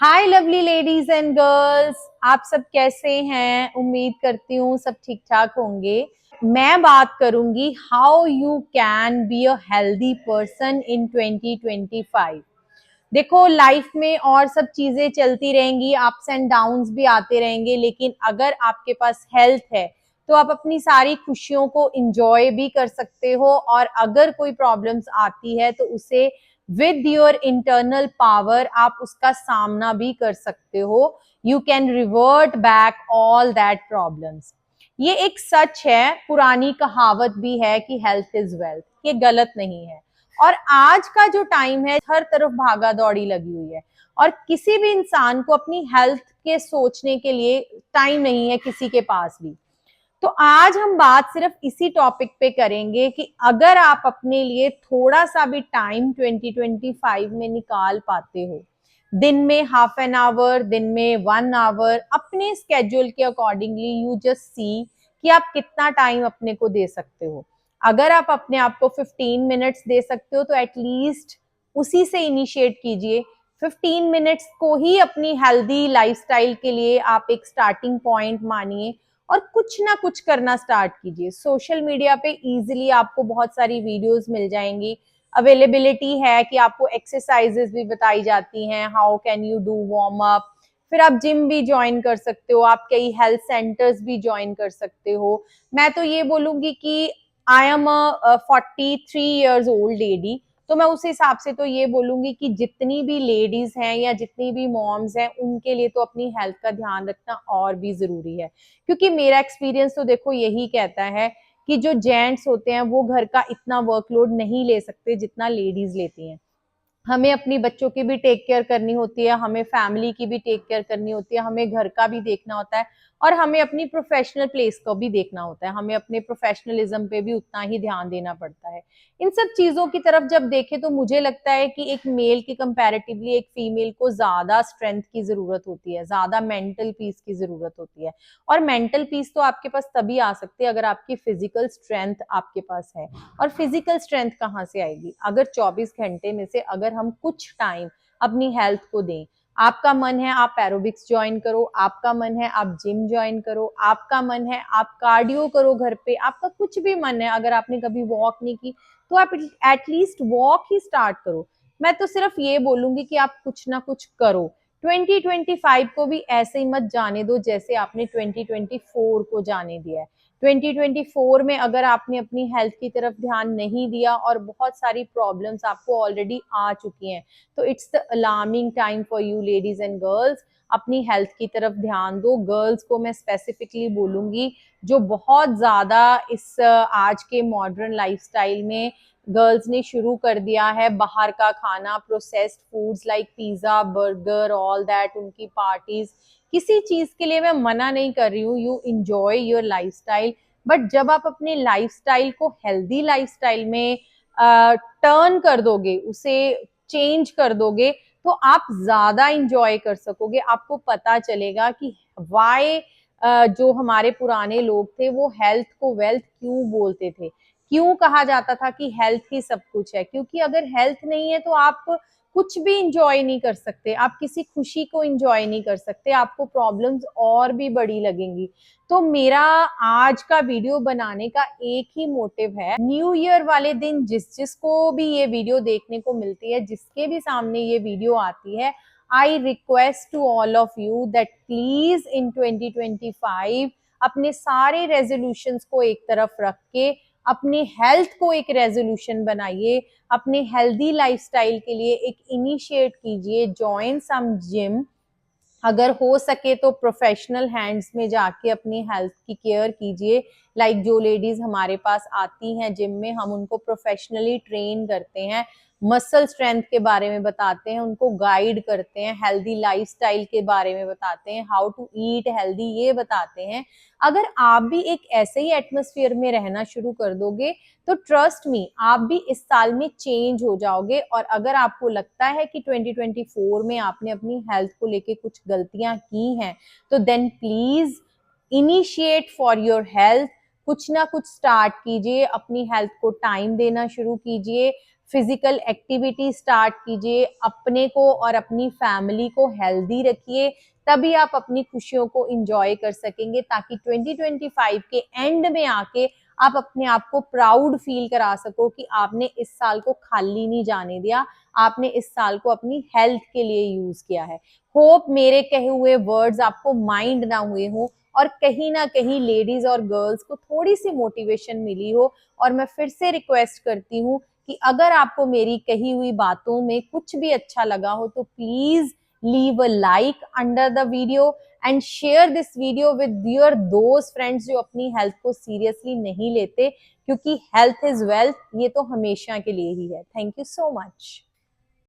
Hi lovely ladies and girls, आप सब कैसे हैं? उम्मीद करती हूँ सब ठीक ठाक होंगे। मैं बात करूंगी how you can be a healthy person in 2025। देखो, लाइफ में और सब चीजें चलती रहेंगी, अप्स एंड डाउन्स भी आते रहेंगे, लेकिन अगर आपके पास हेल्थ है तो आप अपनी सारी खुशियों को इंजॉय भी कर सकते हो। और अगर कोई प्रॉब्लम्स आती है तो उसे विद योर इंटरनल पावर आप उसका सामना भी कर सकते हो। You can revert back all that problems. ये एक सच है, पुरानी कहावत भी है कि हेल्थ इज वेल्थ। ये गलत नहीं है। और आज का जो टाइम है, हर तरफ भागा दौड़ी लगी हुई है और किसी भी इंसान को अपनी हेल्थ के सोचने के लिए टाइम नहीं है किसी के पास भी। तो आज हम बात सिर्फ इसी टॉपिक पे करेंगे कि अगर आप अपने लिए थोड़ा सा भी टाइम 2025 में निकाल पाते हो, दिन में हाफ एन आवर, दिन में 1 आवर, अपने स्केड्यूल के अकॉर्डिंगली यू जस्ट सी कि आप कितना टाइम अपने को दे सकते हो। अगर आप अपने आप को 15 मिनट्स दे सकते हो तो एटलीस्ट उसी से इनिशिएट कीजिए। 15 मिनट्स को ही अपनी हेल्दी लाइफस्टाइल के लिए आप एक स्टार्टिंग पॉइंट मानिए और कुछ ना कुछ करना स्टार्ट कीजिए। सोशल मीडिया पे इजीली आपको बहुत सारी वीडियोस मिल जाएंगी, अवेलेबिलिटी है कि आपको एक्सरसाइजेस भी बताई जाती हैं, how can you do warm up. फिर आप जिम भी ज्वाइन कर सकते हो, आप कई हेल्थ सेंटर्स भी ज्वाइन कर सकते हो। मैं तो ये बोलूंगी कि I am a 43 years old lady, तो मैं उस हिसाब से तो ये बोलूंगी कि जितनी भी लेडीज हैं या जितनी भी मॉम्स हैं, उनके लिए तो अपनी हेल्थ का ध्यान रखना और भी जरूरी है। क्योंकि मेरा एक्सपीरियंस तो देखो यही कहता है कि जो जेंट्स होते हैं वो घर का इतना वर्कलोड नहीं ले सकते जितना लेडीज लेती हैं। हमें अपनी बच्चों की भी टेक केयर करनी होती है, हमें फैमिली की भी टेक केयर करनी होती है, हमें घर का भी देखना होता है और हमें अपनी प्रोफेशनल प्लेस को भी देखना होता है। हमें अपने प्रोफेशनलिज्म पे भी उतना ही ध्यान देना पड़ता है। इन सब चीजों की तरफ जब देखें तो मुझे लगता है कि एक मेल की कंपैरेटिवली एक फीमेल को ज्यादा स्ट्रेंथ की जरूरत होती है, ज्यादा मेंटल पीस की जरूरत होती है। और मेंटल पीस तो आपके पास तभी आ सकती है अगर आपकी फिजिकल स्ट्रेंथ आपके पास है। और फिजिकल स्ट्रेंथ कहाँ से आएगी? अगर 24 घंटे में से अगर हम कुछ टाइम अपनी हेल्थ को दें। आपका मन है आप एरोबिक्स ज्वाइन करो, आपका मन है आप जिम ज्वाइन करो, आपका मन है आप कार्डियो करो घर पे, आपका कुछ भी मन है, अगर आपने कभी वॉक नहीं की तो आप एटलीस्ट वॉक ही स्टार्ट करो। मैं तो सिर्फ ये बोलूंगी कि आप कुछ ना कुछ करो। 2025 को भी ऐसे ही मत जाने दो जैसे आपने 2024 को जाने दिया है। 2024 में अगर आपने अपनी हेल्थ की तरफ ध्यान नहीं दिया और बहुत सारी प्रॉब्लम्स आपको ऑलरेडी आ चुकी हैं, तो it's the alarming time for you ladies and girls. अपनी हेल्थ की तरफ ध्यान दो। गर्ल्स को मैं स्पेसिफिकली बोलूंगी, जो बहुत ज्यादा इस आज के मॉडर्न लाइफस्टाइल में गर्ल्स ने शुरू कर दिया है बाहर का खाना, processed foods like pizza, burger, all that, उनकी पार्टीज। किसी चीज के लिए मैं मना नहीं कर रही हूँ, you enjoy your lifestyle, but जब आप अपने लाइफस्टाइल को हेल्दी लाइफस्टाइल में टर्न कर दोगे, उसे चेंज कर दोगे, तो आप ज्यादा इंजॉय कर सकोगे। आपको पता चलेगा कि वाई जो हमारे पुराने लोग थे वो हेल्थ को वेल्थ क्यों बोलते थे, क्यों कहा जाता था कि हेल्थ ही सब कुछ है। क्योंकि अगर हेल्थ नहीं है तो आप कुछ भी इंजॉय नहीं कर सकते, आप किसी खुशी को इंजॉय नहीं कर सकते, आपको प्रॉब्लम्स और भी बड़ी लगेंगी। तो मेरा आज का वीडियो बनाने का एक ही मोटिव है, न्यू ईयर वाले दिन जिस जिसको भी ये वीडियो देखने को मिलती है, जिसके भी सामने ये वीडियो आती है, I request to all of you that please in 2025 अपने सारे रेजोल्यूशंस को एक तरफ रख के अपनी हेल्थ को एक रेजोल्यूशन बनाइए, अपने हेल्दी लाइफस्टाइल के लिए एक इनिशिएट कीजिए, जॉइन सम जिम। अगर हो सके तो प्रोफेशनल हैंड्स में जाके अपनी हेल्थ की केयर कीजिए। लाइक जो लेडीज हमारे पास आती हैं जिम में, हम उनको प्रोफेशनली ट्रेन करते हैं, मसल स्ट्रेंथ के बारे में बताते हैं, उनको गाइड करते हैं, हेल्दी लाइफस्टाइल के बारे में बताते हैं, हाउ टू ईट हेल्दी ये बताते हैं। अगर आप भी एक ऐसे ही एटमोस्फियर में रहना शुरू कर दोगे तो ट्रस्ट मी, आप भी इस साल में चेंज हो जाओगे। और अगर आपको लगता है कि 2024 में आपने अपनी हेल्थ को लेके कुछ गलतियां की हैं, तो then please initiate for your health. कुछ ना कुछ स्टार्ट कीजिए, अपनी हेल्थ को टाइम देना शुरू कीजिए। फिजिकल एक्टिविटी स्टार्ट कीजिए, अपने को और अपनी फैमिली को हेल्दी रखिए, तभी आप अपनी खुशियों को एंजॉय कर सकेंगे, ताकि 2025 के एंड में आके आप अपने आप को प्राउड फील करा सको कि आपने इस साल को खाली नहीं जाने दिया, आपने इस साल को अपनी हेल्थ के लिए यूज किया है। होप मेरे कहे हुए वर्ड्स आपको माइंड ना हुए हो और कहीं ना कहीं लेडीज और गर्ल्स को थोड़ी सी मोटिवेशन मिली हो। और मैं फिर से रिक्वेस्ट करती हूँ कि अगर आपको मेरी कही हुई बातों में कुछ भी अच्छा लगा हो तो please leave a like under the video and share this video with your those friends जो अपनी हेल्थ को सीरियसली नहीं लेते, क्योंकि हेल्थ इज वेल्थ, ये तो हमेशा के लिए ही है। Thank you so much.